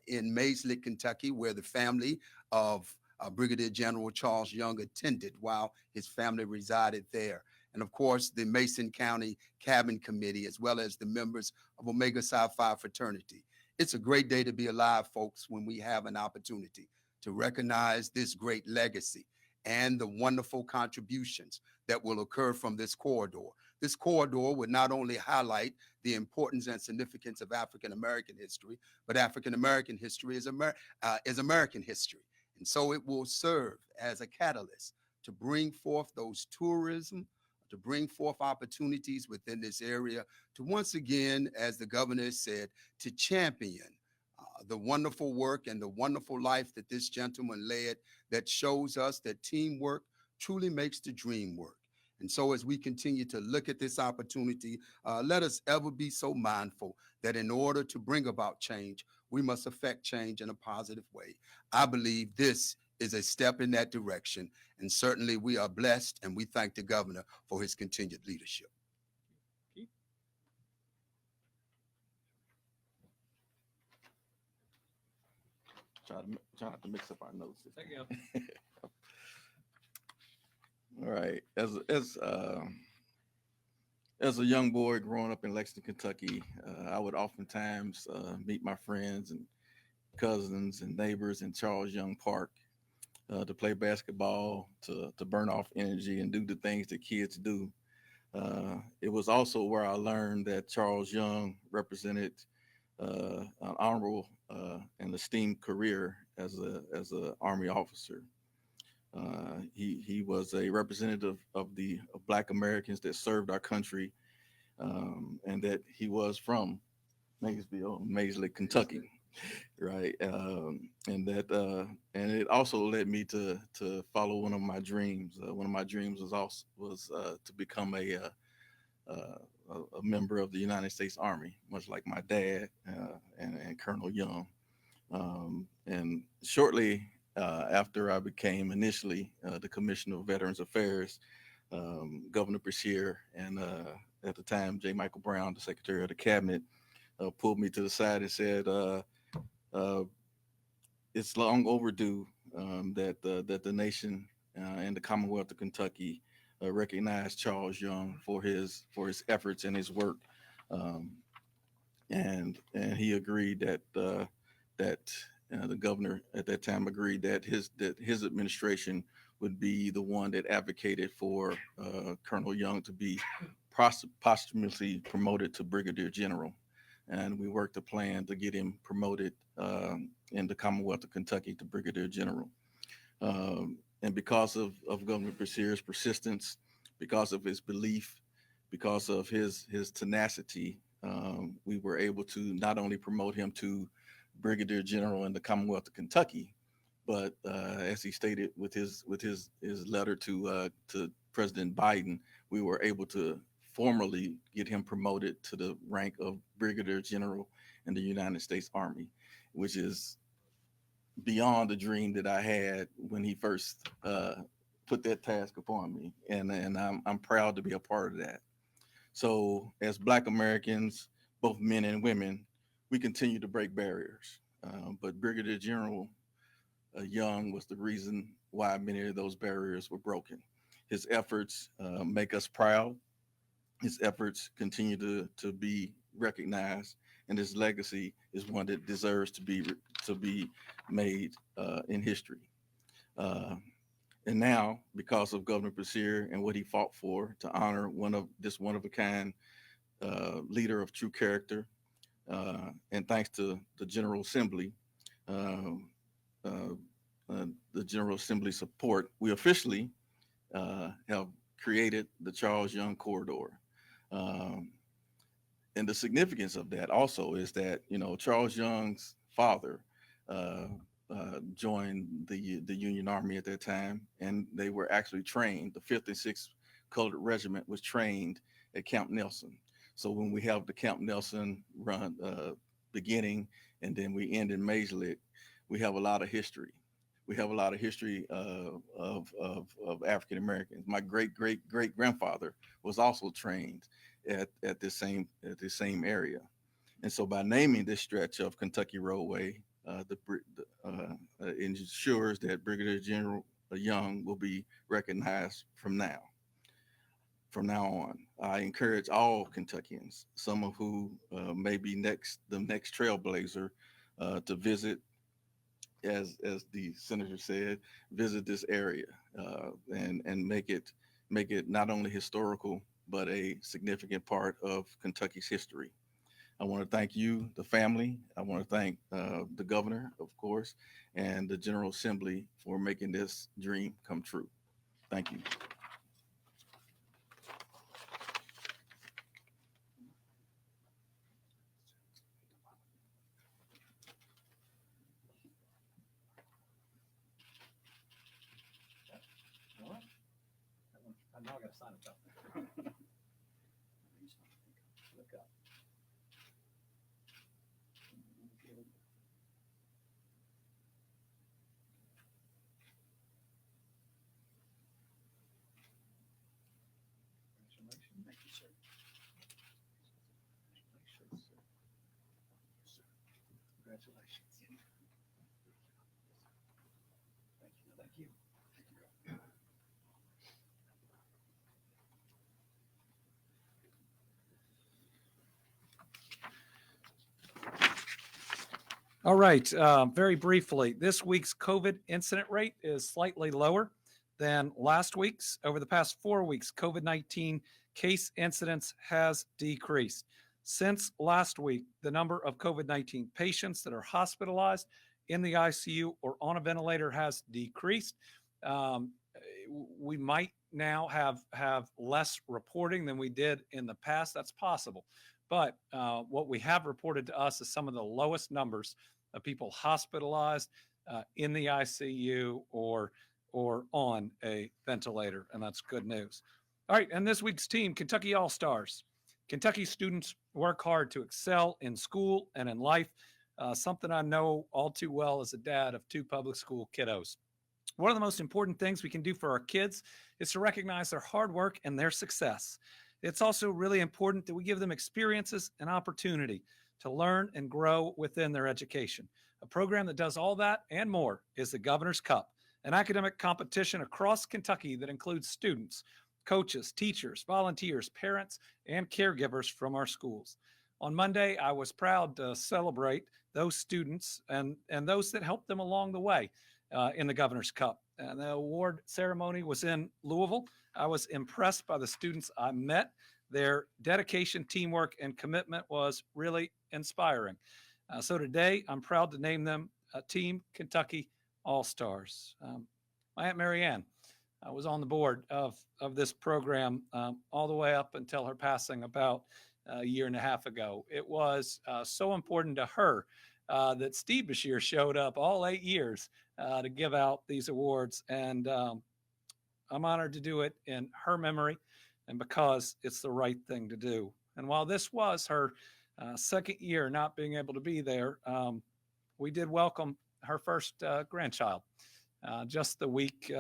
in Mayslick, Kentucky, where the family of Brigadier General Charles Young attended while his family resided there. And of course, the Mason County Cabin Committee, as well as the members of Omega Psi Phi fraternity. It's a great day to be alive, folks, when we have an opportunity to recognize this great legacy and the wonderful contributions that will occur from this corridor. This corridor would not only highlight the importance and significance of African American history, but African American history is American history. And so it will serve as a catalyst to bring forth those tourism, to bring forth opportunities within this area, to once again, as the governor said, to champion the wonderful work and the wonderful life that this gentleman led, that shows us that teamwork truly makes the dream work. And so as we continue to look at this opportunity, let us ever be so mindful that in order to bring about change, we must affect change in a positive way. I believe this is a step in that direction. And certainly we are blessed, and we thank the governor for his continued leadership. Try not to mix up our notes. There you go. All right. As a young boy growing up in Lexington, Kentucky, I would oftentimes meet my friends and cousins and neighbors in Charles Young Park to play basketball, to burn off energy and do the things that kids do. It was also where I learned that Charles Young represented an honorable and esteemed career as a Army officer. He was a representative of Black Americans that served our country, and that he was from Mayslick, Kentucky, right? And it also led me to follow one of my dreams. One of my dreams was to become a member of the United States Army, much like my dad and Colonel Young. And shortly after I became initially the Commissioner of Veterans Affairs, Governor Beshear and at the time J. Michael Brown, the Secretary of the Cabinet, pulled me to the side and said, "It's long overdue that the nation and the Commonwealth of Kentucky recognize Charles Young for his efforts and his work." And he agreed that the governor at that time agreed that his administration would be the one that advocated for Colonel Young to be posthumously promoted to Brigadier General. And we worked a plan to get him promoted in the Commonwealth of Kentucky to Brigadier General. And because of Governor Beshear's persistence, because of his belief, because of his tenacity, we were able to not only promote him to Brigadier General in the Commonwealth of Kentucky, But as he stated with his letter to President Biden, we were able to formally get him promoted to the rank of Brigadier General in the United States Army, which is beyond the dream that I had when he first put that task upon me, and I'm proud to be a part of that. So as Black Americans, both men and women, we continue to break barriers. But Brigadier General Young was the reason why many of those barriers were broken. His efforts make us proud. His efforts continue to be recognized, and his legacy is one that deserves to be made in history. And now, because of Governor Beshear and what he fought for to honor one of a kind leader of true character, and thanks to the General Assembly, the General Assembly support, we officially have created the Charles Young Corridor. And the significance of that also is that, Charles Young's father joined the Union Army at that time, and they were actually trained. The 5th and 6th Colored Regiment was trained at Camp Nelson. So when we have the Camp Nelson run beginning, and then we end in Majorlick, we have a lot of history. We have a lot of history of African Americans. My great grandfather was also trained at this same area, and so by naming this stretch of Kentucky roadway, ensures that Brigadier General Young will be recognized from now on. I encourage all Kentuckians, some of who may be the next trailblazer, to visit, as the senator said, visit this area and make it not only historical, but a significant part of Kentucky's history. I want to thank you, the family. I want to thank the governor, of course, and the General Assembly for making this dream come true. Thank you. I'm now going to sign it up. Look up. Congratulations. Thank you, sir. Congratulations. Thank you. All right, very briefly, this week's COVID incident rate is slightly lower than last week's. Over the past 4 weeks, COVID-19 case incidence has decreased. Since last week, the number of COVID-19 patients that are hospitalized in the ICU or on a ventilator has decreased. We might now have less reporting than we did in the past. That's possible. But what we have reported to us is some of the lowest numbers of people hospitalized in the ICU or on a ventilator, and that's good news. All right, and this week's team, Kentucky All-Stars. Kentucky students work hard to excel in school and in life, something I know all too well as a dad of 2 public school kiddos. One of the most important things we can do for our kids is to recognize their hard work and their success. It's also really important that we give them experiences and opportunity to learn and grow within their education. A program that does all that and more is the Governor's Cup, an academic competition across Kentucky that includes students, coaches, teachers, volunteers, parents, and caregivers from our schools. On Monday, I was proud to celebrate those students and those that helped them along the way in the Governor's Cup. And the award ceremony was in Louisville. I was impressed by the students I met. Their dedication, teamwork, and commitment was really inspiring. So today, I'm proud to name them Team Kentucky All-Stars. My Aunt Mary Ann was on the board of this program all the way up until her passing about a year and a half ago. It was so important to her that Steve Beshear showed up all 8 years to give out these awards. And I'm honored to do it in her memory and because it's the right thing to do. And while this was her second year not being able to be there, we did welcome her first grandchild just the week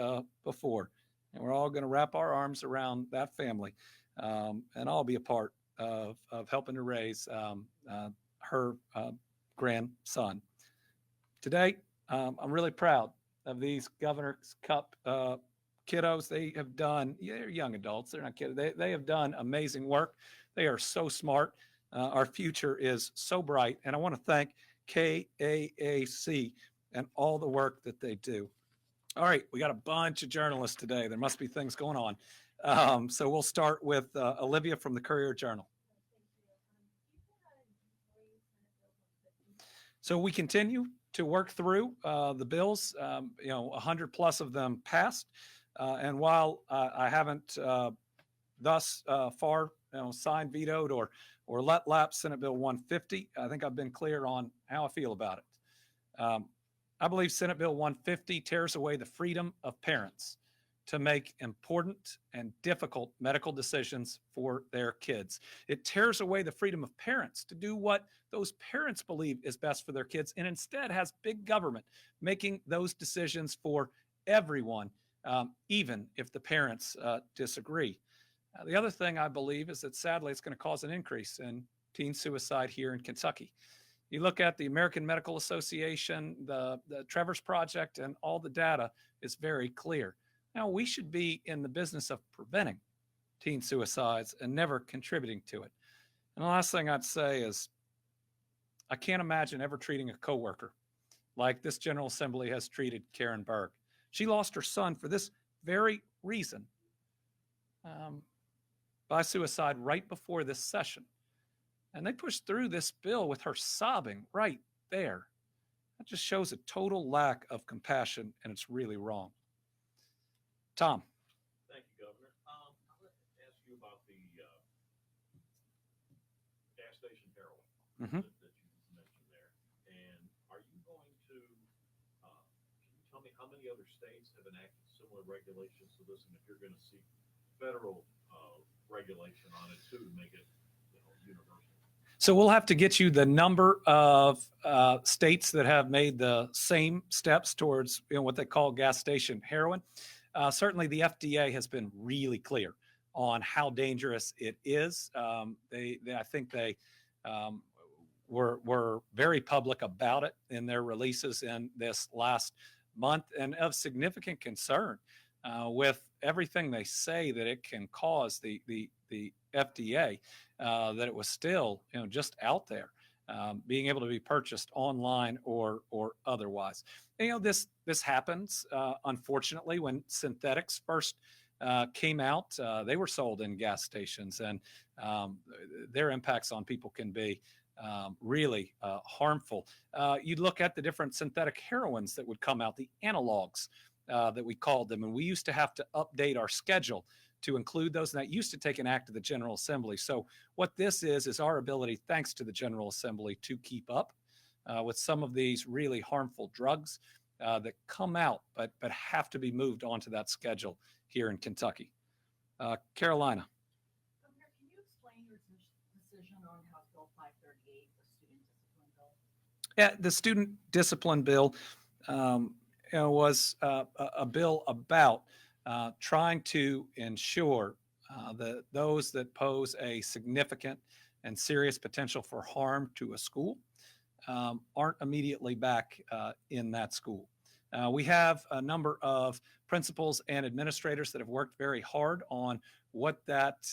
before. And we're all going to wrap our arms around that family. And I'll be a part of helping to raise her grandson. Today, I'm really proud of these Governor's Cup kiddos. They have done, they're young adults, they're not kids. They have done amazing work. They are so smart. Our future is so bright. And I want to thank KAAC and all the work that they do. All right, we got a bunch of journalists today. There must be things going on. So we'll start with Olivia from the Courier-Journal. So we continue to work through the bills. 100 plus of them passed. And while I haven't thus far signed, vetoed, or let lapse Senate Bill 150, I think I've been clear on how I feel about it. I believe Senate Bill 150 tears away the freedom of parents to make important and difficult medical decisions for their kids. It tears away the freedom of parents to do what those parents believe is best for their kids, and instead has big government making those decisions for everyone, even if the parents disagree. The other thing I believe is that sadly it's going to cause an increase in teen suicide here in Kentucky. You look at the American Medical Association, the Trevor's Project, and all the data is very clear. Now, we should be in the business of preventing teen suicides and never contributing to it. And the last thing I'd say is I can't imagine ever treating a coworker like this General Assembly has treated Karen Berg. She lost her son for this very reason by suicide right before this session. And they pushed through this bill with her sobbing right there. That just shows a total lack of compassion, and it's really wrong. Tom. Thank you, Governor. I want to ask you about the gas station heroin that you mentioned there. And are you going to, can you tell me how many other states have enacted similar regulations to this, and if you're going to seek federal regulation on it too to make it universal? So we'll have to get you the number of states that have made the same steps towards what they call gas station heroin. Certainly the FDA has been really clear on how dangerous it is. I think they were very public about it in their releases in this last month, and of significant concern with everything they say that it can cause. The FDA, that it was still just out there, being able to be purchased online or otherwise. And, this happens unfortunately when synthetics first came out. They were sold in gas stations, and their impacts on people can be really harmful. You'd look at the different synthetic heroines that would come out, the analogs that we called them, and we used to have to update our schedule to include those, and that used to take an act of the General Assembly. So what this is our ability, thanks to the General Assembly, to keep up with some of these really harmful drugs that come out, but have to be moved onto that schedule here in Kentucky. Carolina. Governor, can you explain your decision on House Bill 538, the student discipline bill? Yeah, the student discipline bill was a bill about trying to ensure that those that pose a significant and serious potential for harm to a school aren't immediately back in that school. We have a number of principals and administrators that have worked very hard on what that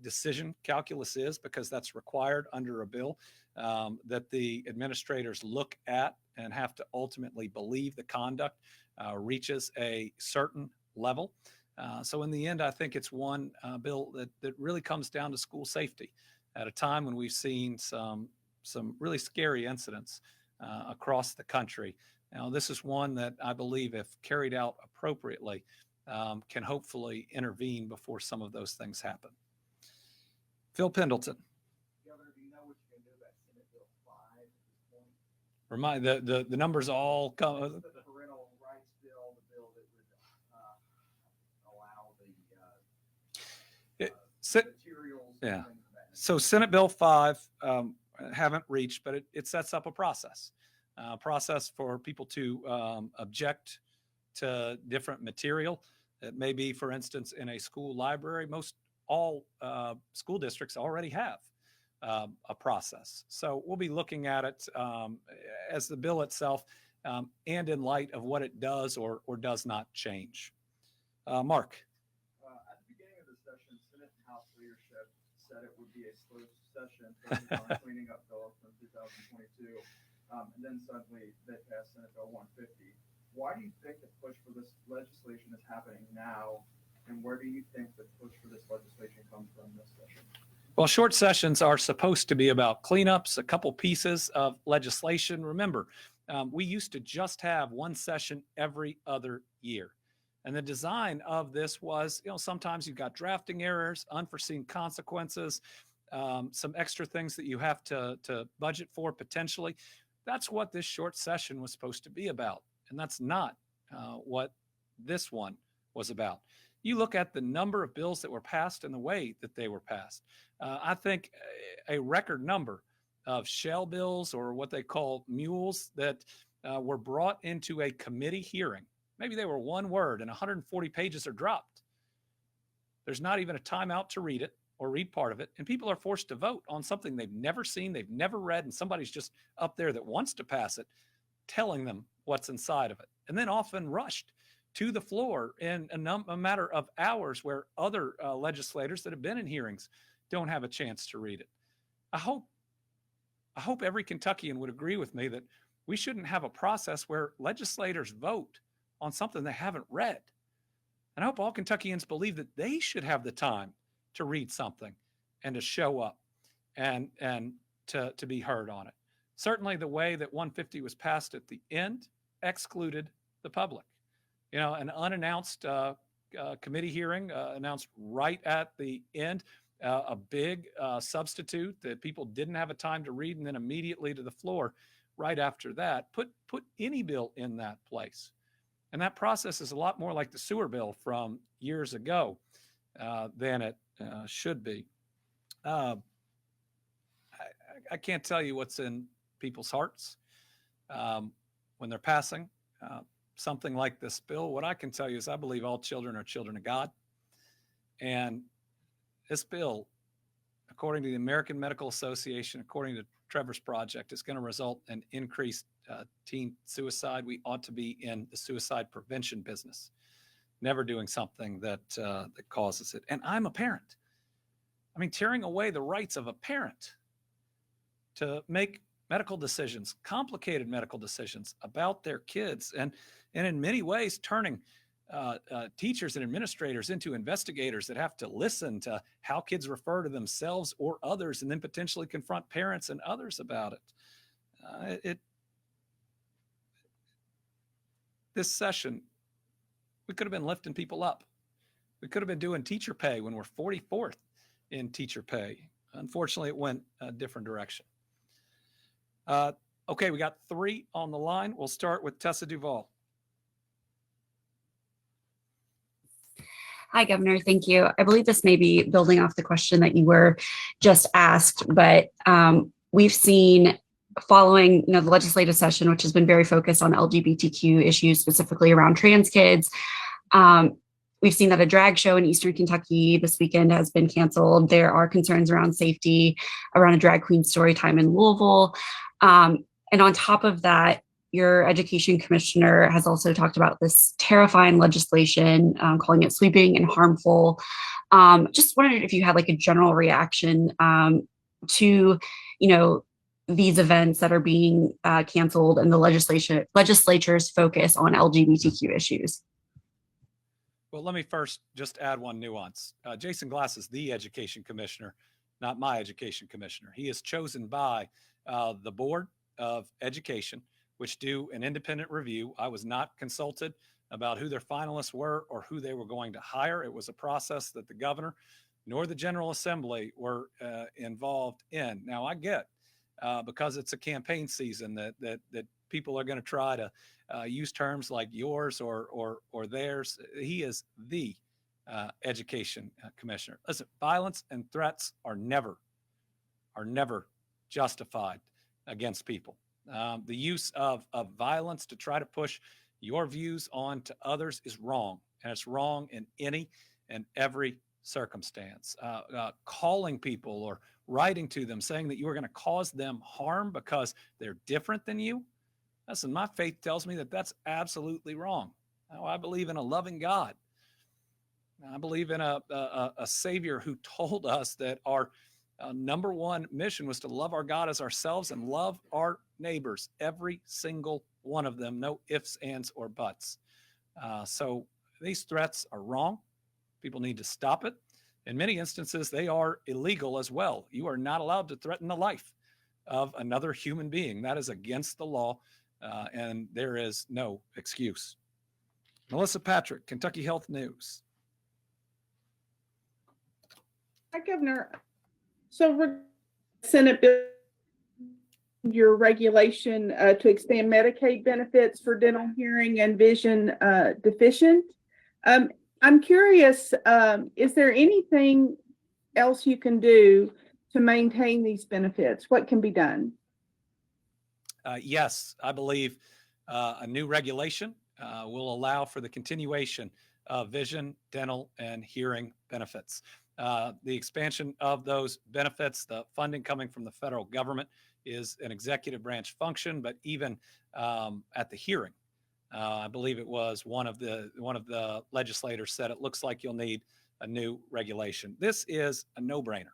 decision calculus is, because that's required under a bill that the administrators look at and have to ultimately believe the conduct reaches a certain level. So in the end, I think it's one bill that really comes down to school safety at a time when we've seen some really scary incidents across the country. Now, this is one that I believe, if carried out appropriately, can hopefully intervene before some of those things happen. Phil Pendleton. Governor, do you know what you're going to do about Senate Bill 5 at this point? Remind the numbers all come. The parental rights bill, the bill that would allow materials. Yeah. And things of that nature. So Senate Bill 5 haven't reached, but it sets up a process for people to object to different material. It may be, for instance, in a school library. Most all school districts already have a process. So we'll be looking at it as the bill itself and in light of what it does or does not change. Mark. At the beginning of the session, Senate and House leadership said it would be a slow session focused on cleaning up bills from 2022. And then suddenly they passed Senate Bill 150. Why do you think the push for this legislation is happening now? And where do you think the push for this legislation comes from this session? Well, short sessions are supposed to be about cleanups, a couple pieces of legislation. Remember, we used to just have one session every other year. And the design of this was, sometimes you've got drafting errors, unforeseen consequences, some extra things that you have to budget for potentially. That's what this short session was supposed to be about. And that's not what this one was about. You look at the number of bills that were passed and the way that they were passed. I think a record number of shell bills, or what they call mules, that were brought into a committee hearing. Maybe they were one word and 140 pages are dropped. There's not even a timeout to read it or read part of it. And people are forced to vote on something they've never seen, they've never read, and somebody's just up there that wants to pass it, telling them what's inside of it. And then often rushed to the floor in a matter of hours, where other legislators that have been in hearings don't have a chance to read it. I hope every Kentuckian would agree with me that we shouldn't have a process where legislators vote on something they haven't read. And I hope all Kentuckians believe that they should have the time to read something and to show up and to be heard on it. Certainly the way that 150 was passed at the end excluded the public. An unannounced committee hearing announced right at the end, a big substitute that people didn't have a time to read, and then immediately to the floor right after that. Put any bill in that place. And that process is a lot more like the sewer bill from years ago than it should be. I can't tell you what's in people's hearts when they're passing something like this bill. What I can tell you is I believe all children are children of God. And this bill, according to the American Medical Association, according to Trevor's project, is going to result in increased teen suicide. We ought to be in the suicide prevention business, never doing something that causes it. And I'm a parent. I mean, tearing away the rights of a parent to make medical decisions, complicated medical decisions about their kids, and in many ways turning teachers and administrators into investigators that have to listen to how kids refer to themselves or others, and then potentially confront parents and others about it. This session, we could have been lifting people up. We could have been doing teacher pay when we're 44th in teacher pay. Unfortunately, it went a different direction. Okay, we got 3 on the line. We'll start with Tessa Duvall. Hi, Governor. Thank you. I believe this may be building off the question that you were just asked, but we've seen following the legislative session, which has been very focused on LGBTQ issues, specifically around trans kids. We've seen that a drag show in Eastern Kentucky this weekend has been canceled. There are concerns around safety around a drag queen story time in Louisville. And on top of that, your education commissioner has also talked about this terrifying legislation, calling it sweeping and harmful. Just wondered if you had like a general reaction to, these events that are being canceled and the legislature's focus on LGBTQ issues. Well, let me first just add one nuance. Jason Glass is the education commissioner, not my education commissioner. He is chosen by the Board of Education, which do an independent review. I was not consulted about who their finalists were or who they were going to hire. It was a process that the governor nor the General Assembly were involved in. Now, I get because it's a campaign season that people are going to try to use terms like yours or theirs. He is the education commissioner. Listen, violence and threats are never justified against people. The use of violence to try to push your views on to others is wrong, and it's wrong in any and every circumstance. Calling people or writing to them saying that you are going to cause them harm because they're different than you. Listen, my faith tells me that that's absolutely wrong. Now, I believe in a loving God. I believe in a Savior who told us that our number one mission was to love our God as ourselves and love our neighbors, every single one of them, no ifs, ands, or buts. So these threats are wrong. People need to stop it. In many instances, they are illegal as well. You are not allowed to threaten the life of another human being. That is against the law, and there is no excuse. Melissa Patrick, Kentucky Health News. Hi, Governor. So, Senate bill, your regulation to expand Medicaid benefits for dental, hearing, and vision deficient. I'm curious, is there anything else you can do to maintain these benefits? What can be done? Yes, I believe a new regulation will allow for the continuation of vision, dental, and hearing benefits. The expansion of those benefits, the funding coming from the federal government is an executive branch function, but even at the hearing, I believe it was one of the legislators said it looks like you'll need a new regulation. This is a no-brainer,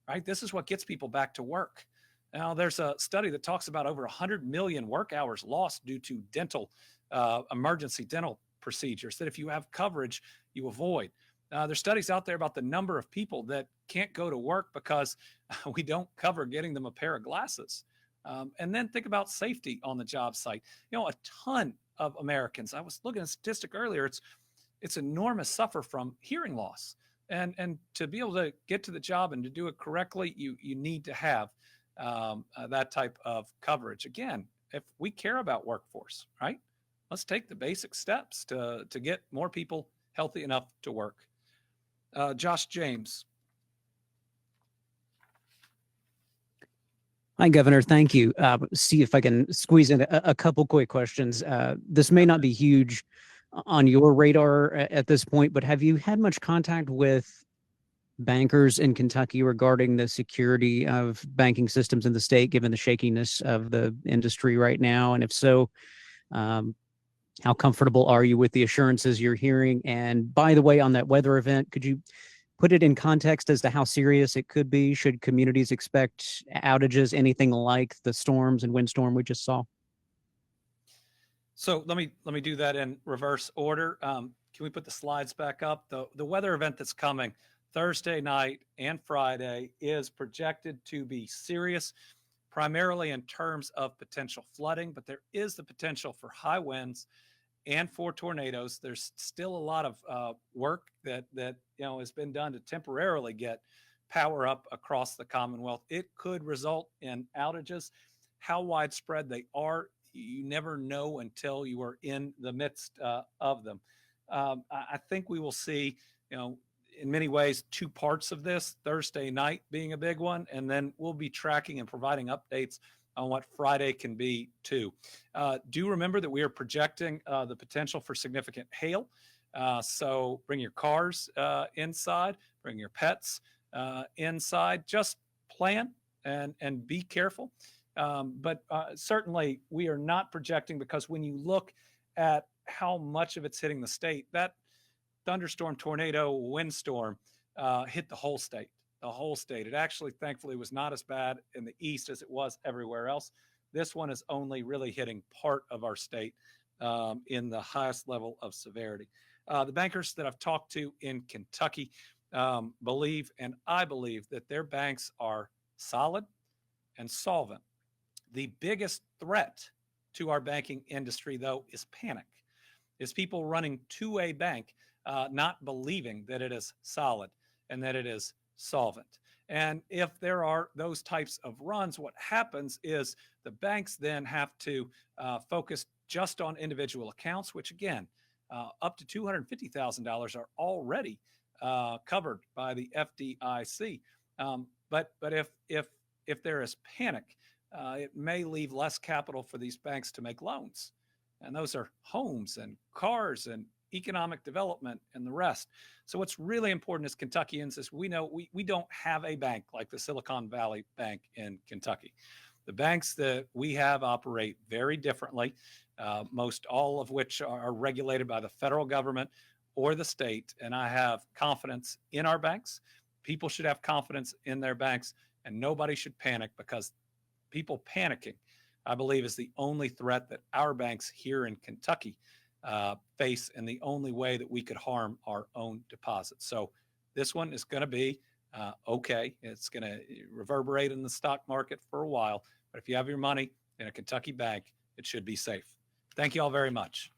right? This is what gets people back to work. Now, there's a study that talks about over 100 million work hours lost due to dental, emergency dental procedures that if you have coverage, you avoid. There's studies out there about the number of people that can't go to work because we don't cover getting them a pair of glasses. And then think about safety on the job site. You know, a ton of Americans, I was looking at a statistic earlier, it's enormous, suffer from hearing loss. And to be able to get to the job and to do it correctly, you need to have that type of coverage. Again, if we care about workforce, right? Let's take the basic steps to get more people healthy enough to work. Josh James. Hi, Governor. Thank you. See if I can squeeze in a couple quick questions. This may not be huge on your radar at this point, but have you had much contact with bankers in Kentucky regarding the security of banking systems in the state, given the shakiness of the industry right now? And if so, how comfortable are you with the assurances you're hearing? And by the way, on that weather event, could you put it in context as to how serious it could be? Should communities expect outages, anything like the storms and windstorm we just saw? So let me do that in reverse order. Can we put the slides back up? The weather event that's coming Thursday night and Friday is projected to be serious, primarily in terms of potential flooding, but there is the potential for high winds and for tornadoes. There's still a lot of work that has been done to temporarily get power up across the Commonwealth. It could result in outages. How widespread they are, you never know until you are in the midst of them. I think we will see, in many ways, two parts of this, Thursday night being a big one, and then we'll be tracking and providing updates on what Friday can be too. Do remember that we are projecting the potential for significant hail. So bring your cars inside, bring your pets inside, just plan and be careful. But certainly we are not projecting, because when you look at how much of it's hitting the state, that thunderstorm, tornado, windstorm hit the whole state. The whole state. It actually, thankfully, was not as bad in the east as it was everywhere else. This one is only really hitting part of our state in the highest level of severity. The bankers that I've talked to in Kentucky believe, and I believe, that their banks are solid and solvent. The biggest threat to our banking industry, though, is panic. Is people running to a bank not believing that it is solid and that it is solvent. And if there are those types of runs, what happens is the banks then have to focus just on individual accounts, which again, up to $250,000 are already covered by the FDIC. But if there is panic, it may leave less capital for these banks to make loans, and those are homes and cars and economic development and the rest. So what's really important as Kentuckians is we know we don't have a bank like the Silicon Valley Bank in Kentucky. The banks that we have operate very differently, most all of which are regulated by the federal government or the state. And I have confidence in our banks. People should have confidence in their banks, and nobody should panic, because people panicking, I believe, is the only threat that our banks here in Kentucky face, and the only way that we could harm our own deposits. So this one is going to be okay. It's going to reverberate in the stock market for a while, but if you have your money in a Kentucky bank, it should be safe. Thank you all very much.